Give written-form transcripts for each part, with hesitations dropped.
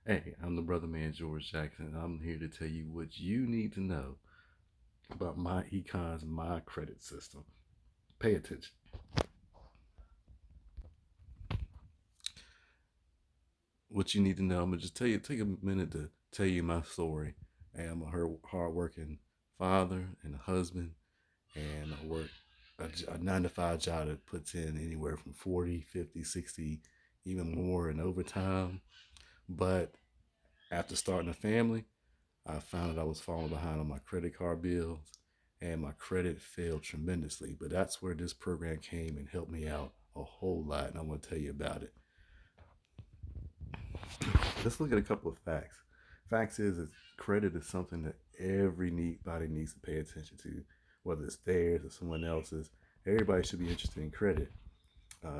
Hey, I'm the Brothaman George Jackson. I'm here to tell you what you need to know about MyEcon's MyCredit system. Pay attention. What you need to know, I'm gonna just tell you. Take a minute to tell you my story. I'm a hardworking father and a husband, and I work a 9 to 5 job that puts in anywhere from 40, 50, 60, even more in overtime. But after starting a family, I found that I was falling behind on my credit card bills and my credit failed tremendously. But that's where this program came and helped me out a whole lot. And I'm going to tell you about it. Let's look at a couple of facts. Facts is credit is something that everybody needs to pay attention to, whether it's theirs or someone else's. Everybody should be interested in credit.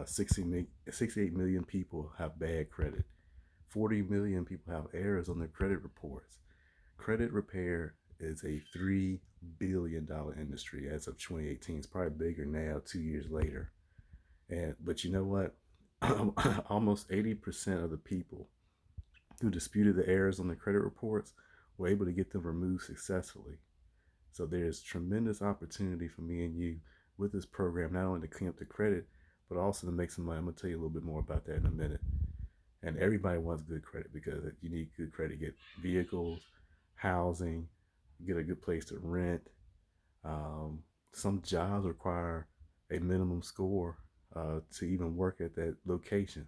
68 million people have bad credit. 40 million people have errors on their credit reports. Credit repair is a $3 billion industry as of 2018. It's probably bigger now, 2 years later. And but you know what? Almost 80% of the people who disputed the errors on the credit reports were able to get them removed successfully. So there's tremendous opportunity for me and you with this program, not only to clean up the credit, but also to make some money. I'm gonna tell you a little bit more about that in a minute. And everybody wants good credit because you need good credit to get vehicles, housing, get a good place to rent. Um, some jobs require a minimum score to even work at that location.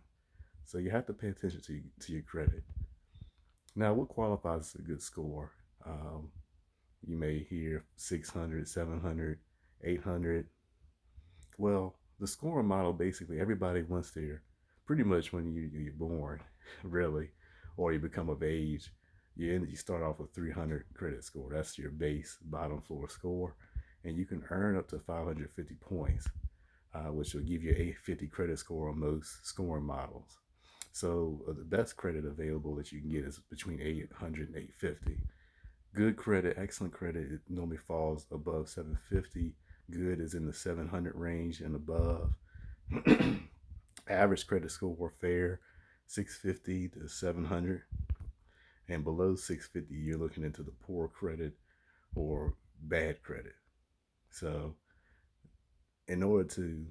So you have to pay attention to your credit. Now, what qualifies as a good score? Um, you may hear 600, 700, 800. Well, the scoring model basically everybody wants their pretty much when you're born, really, or you become of age. You start off with 300 credit score. That's your base bottom floor score, and you can earn up to 550 points, which will give you a 50 credit score on most scoring models. So the best credit available that you can get is between 800 and 850. Good credit, excellent credit, it normally falls above 750. Good is in the 700 range and above. Average credit score fair, 650 to 700. And below 650, you're looking into the poor credit or bad credit. So, in order to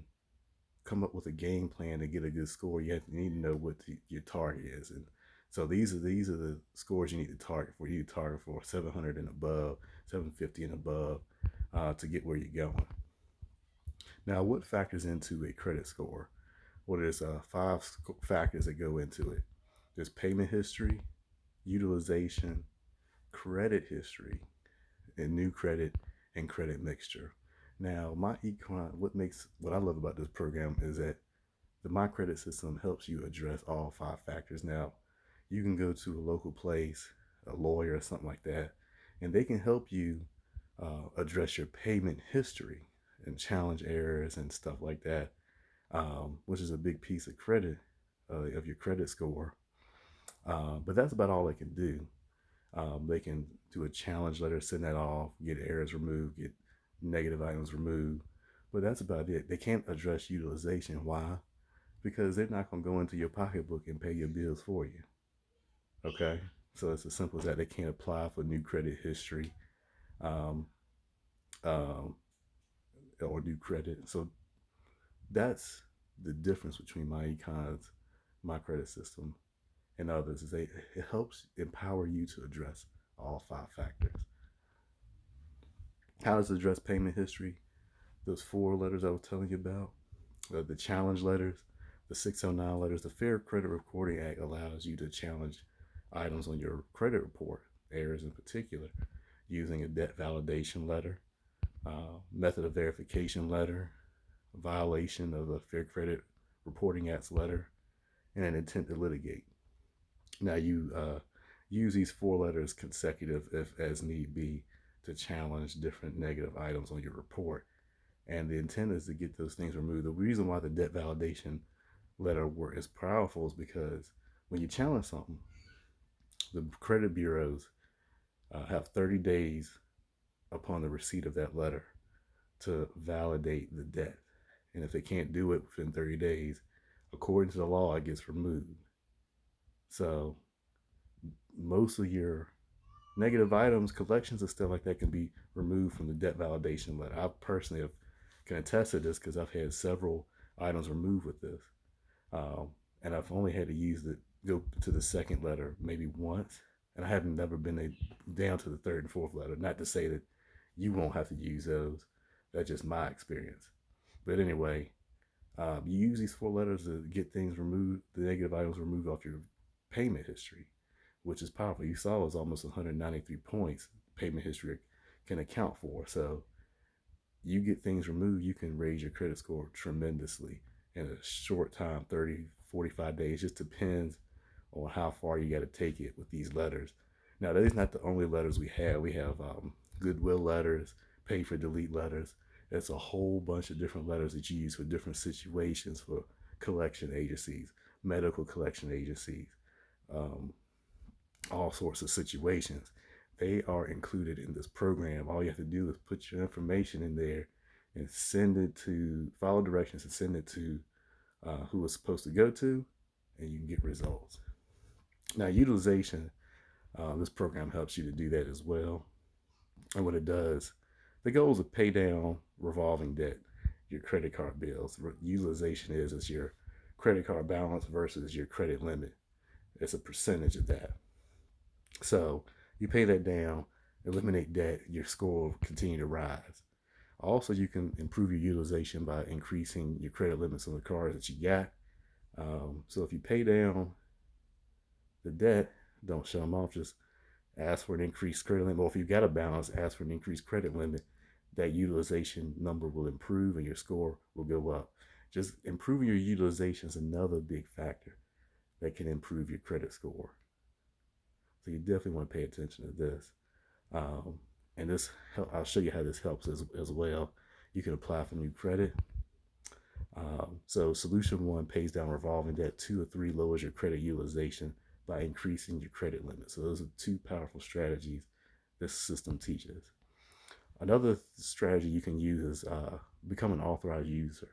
come up with a game plan to get a good score, need to know what your target is. And so these are the scores you need to target for. You need to target for 700 and above, 750 and above to get where you're going. Now, what factors into a credit score? Well, there's five factors that go into it. There's payment history, utilization, credit history, and new credit and credit mixture. Now, what I love about this program is that the MyCredit system helps you address all five factors. Now, you can go to a local place, a lawyer, or something like that, and they can help you address your payment history and challenge errors and stuff like that, which is a big piece of credit of your credit score. But that's about all they can do. They can do a challenge letter, send that off, get errors removed, get negative items removed. But that's about it. They can't address utilization. Why? Because they're not going to go into your pocketbook and pay your bills for you. Okay? So it's as simple as that. They can't apply for new credit history um, um, or new credit. So that's the difference between MyEcon's, my credit system, and others. Is it helps empower you to address all five factors. How does it address payment history? Those four letters I was telling you about, the challenge letters, the 609 letters, the Fair Credit Reporting Act allows you to challenge items on your credit report, errors in particular, using a debt validation letter, method of verification letter, violation of the Fair Credit Reporting Act's letter, and an intent to litigate. Now you use these four letters consecutive if as need be to challenge different negative items on your report. And the intent is to get those things removed. The reason why the debt validation letter work is powerful is because when you challenge something, the credit bureaus have 30 days upon the receipt of that letter to validate the debt. And if they can't do it within 30 days, according to the law, it gets removed. So most of your negative items, collections, and stuff like that can be removed from the debt validation letter. I personally can attest to this because I've had several items removed with this, um, and I've only had to go to the second letter maybe once, and I haven't never been down to the third and fourth letter. Not to say that you won't have to use those. That's just my experience. But anyway, you use these four letters to get things removed, the negative items removed off your payment history, which is powerful. You saw it was almost 193 points payment history can account for. So you get things removed, you can raise your credit score tremendously in a short time, 30, 45 days. Just depends on how far you got to take it with these letters. Now, that is not the only letters we have. We have goodwill letters, pay for delete letters. It's a whole bunch of different letters that you use for different situations for collection agencies, medical collection agencies, um, all sorts of situations. They are included in this program. All you have to do is put your information in there and send it to, follow directions and send it to who it's supposed to go to, and you can get results. Now, utilization, this program helps you to do that as well. And what it does, the goal is to pay down revolving debt, your credit card bills. Utilization is your credit card balance versus your credit limit. It's a percentage of that. So you pay that down, eliminate debt, your score will continue to rise. Also, you can improve your utilization by increasing your credit limits on the cards that you got. So if you pay down the debt, don't show them off. Just ask for an increased credit limit. Or if you've got a balance, ask for an increased credit limit. That utilization number will improve and your score will go up. Just improving your utilization is another big factor that can improve your credit score. So you definitely want to pay attention to this. Um, and this, I'll show you how this helps as well. You can apply for new credit. So solution one pays down revolving debt. 2 or 3 lowers your credit utilization by increasing your credit limit. So those are 2 powerful strategies this system teaches. Another strategy you can use is become an authorized user,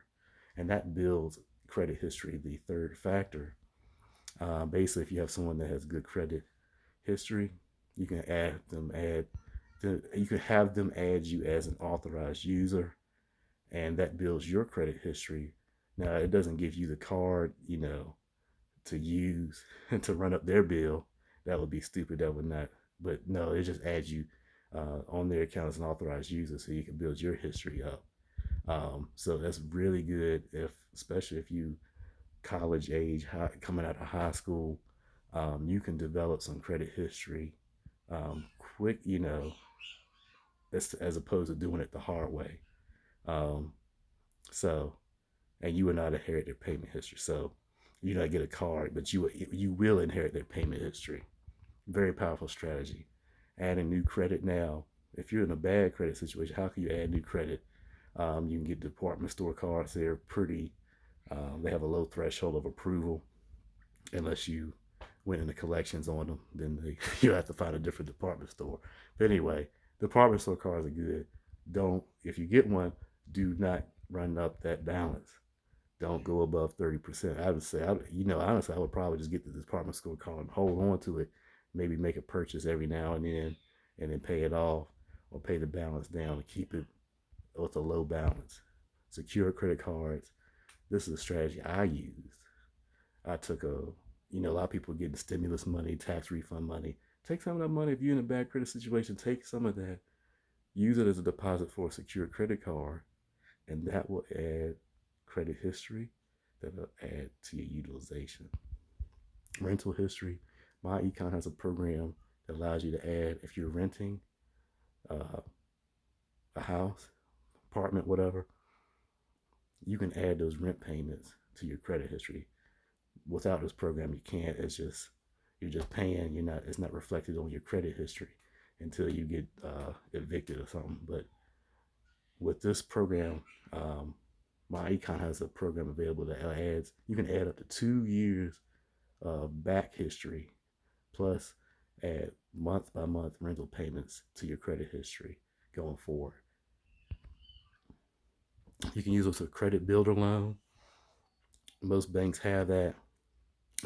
and that builds credit history, the third factor. Basically, if you have someone that has good credit history, you can you can have them add you as an authorized user, and that builds your credit history. Now, it doesn't give you the card, to use to run up their bill. That would be stupid. That would not. But no, it just adds you on their account as an authorized user, so you can build your history up. So that's really good, especially if you college age, coming out of high school, you can develop some credit history quick, as opposed to doing it the hard way. Um, so, and you will not inherit their payment history. So, you not get a card, but you will inherit their payment history. Very powerful strategy. Adding new credit now. If you're in a bad credit situation, how can you add new credit? You can get department store cards. They're pretty. They have a low threshold of approval, unless you went into collections on them. Then you have to find a different department store. But anyway, department store cards are good. Don't, if you get one, do not run up that balance. Don't go above 30%. I would say, honestly, I would probably just get the department store card and hold on to it. Maybe make a purchase every now and then pay it off, or pay the balance down to keep it with a low balance. Secure credit cards. This is a strategy I used. I took a lot of people getting stimulus money, tax refund money. Take some of that money if you're in a bad credit situation. Take some of that, use it as a deposit for a secure credit card, and that will add credit history. That'll add to your utilization. Rental history. MyEcon has a program that allows you to add, if you're renting uh, a house, apartment, whatever, you can add those rent payments to your credit history. Without this program, you can't. You're just paying. You're not. It's not reflected on your credit history until you get evicted or something. But with this program, MyEcon has a program available that adds. You can add up to 2 years of back history, plus add month by month rental payments to your credit history going forward. You can use this as a credit builder loan. Most banks have that.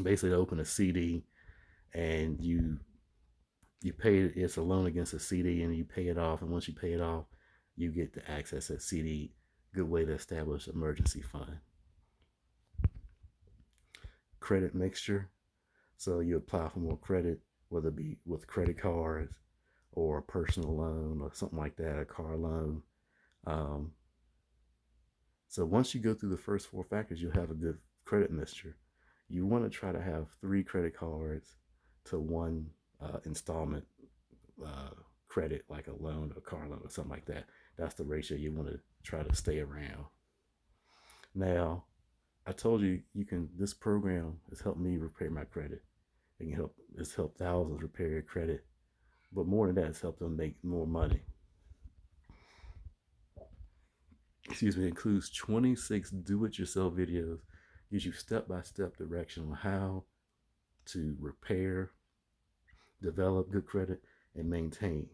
Basically, open a CD and you You pay it, it's a loan against a CD, and you pay it off. And once you pay it off, you get to access that CD. Good way to establish emergency fund. Credit mixture. So you apply for more credit, whether it be with credit cards or a personal loan or something like that, a car loan. Um, so once you go through the first four factors, you'll have a good credit mixture. You want to try to have 3 credit cards to 1 installment uh, credit, like a loan, a car loan, or something like that. That's the ratio you want to try to stay around. Now, I told you you can. This program has helped me repair my credit. It can help. It's helped thousands repair your credit, but more than that, it's helped them make more money. Excuse me. It includes 26 do-it-yourself videos. Gives you step-by-step direction on how to repair, develop good credit, and maintain.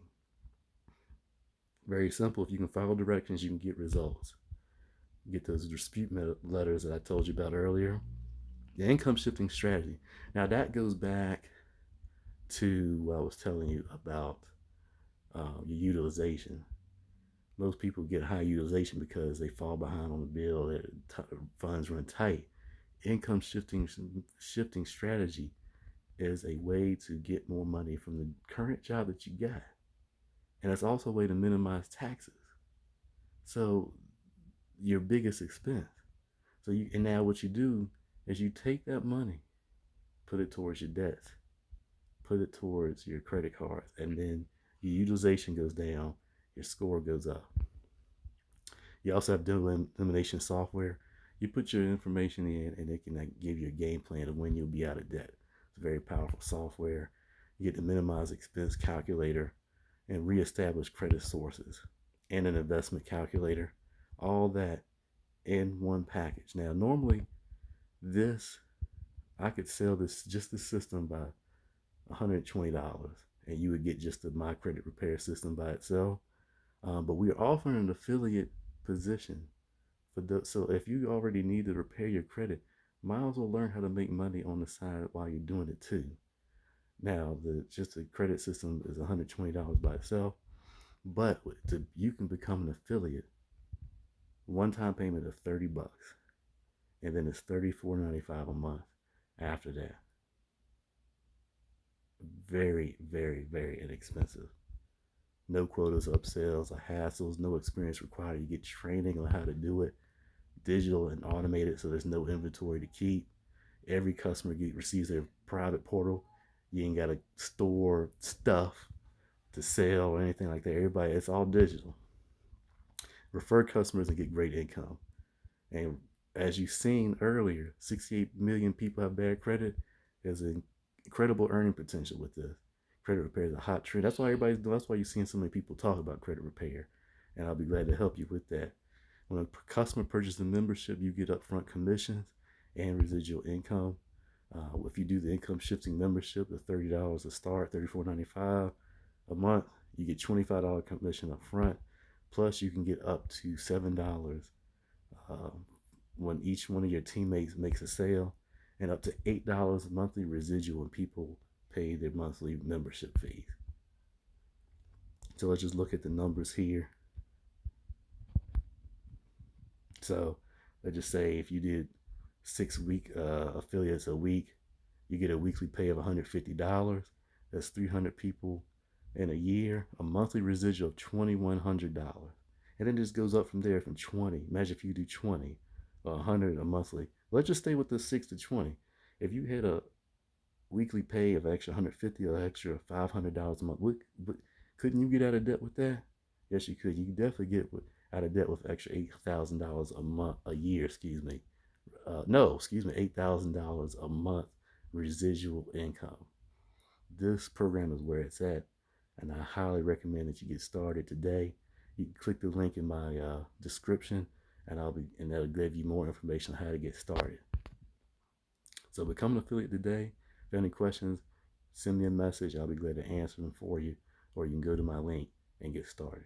Very simple. If you can follow directions, you can get results. Get those dispute letters that I told you about earlier. The income shifting strategy. Now that goes back to what I was telling you about your utilization. Most people get high utilization because they fall behind on the bill. Their funds run tight. Income shifting strategy is a way to get more money from the current job that you got, and it's also a way to minimize taxes. So your biggest expense. So you and now what you do is you take that money, put it towards your debts, put it towards your credit cards, and then your utilization goes down, your score goes up. You also have debt elimination software. You put your information in, and it can give you a game plan of when you'll be out of debt. It's a very powerful software. You get the minimize expense calculator and reestablish credit sources and an investment calculator. All that in one package. Now, normally, this I could sell this system by $120, and you would get just the MyCredit repair system by itself. But we are offering an affiliate position for so if you already need to repair your credit, might as well learn how to make money on the side while you're doing it too. Now, the credit system is $120 by itself, but you can become an affiliate. One-time payment of $30, and then it's $34.95 a month after that. Very, very, very inexpensive. No quotas, upsells, or hassles, no experience required. You get training on how to do it, digital and automated, so there's no inventory to keep. Every customer receives their private portal. You ain't got to store stuff to sell or anything like that. Everybody, it's all digital. Refer customers and get great income. And as you've seen earlier, 68 million people have bad credit. There's an incredible earning potential with this. Credit repair is a hot trend. That's why everybody's doing. That's why you're seeing so many people talk about credit repair. And I'll be glad to help you with that. When a customer purchases a membership, you get upfront commissions and residual income. If you do the income shifting membership, the $30 to start, $34.95 a month, you get $25 commission up front. Plus, you can get up to $7 when each one of your teammates makes a sale, and up to $8 monthly residual when people pay their monthly membership fees. So let's just look at the numbers here. So let's just say if you did 6 affiliates a week, you get a weekly pay of $150. That's 300 people in a year, a monthly residual of $2,100. And then it just goes up from there from 20. Imagine if you do 20 or 100 a monthly. Let's just stay with the 6 to 20. If you had a weekly pay of extra 150 or extra $500 a month, couldn't you get out of debt with that? Yes, you could. You could definitely get out of debt with extra $8,000 a year. $8,000 a month residual income. This program is where it's at, and I highly recommend that you get started today. You can click the link in my description, and that'll give you more information on how to get started. So become an affiliate today. If you have any questions, send me a message. I'll be glad to answer them for you, or you can go to my link and get started.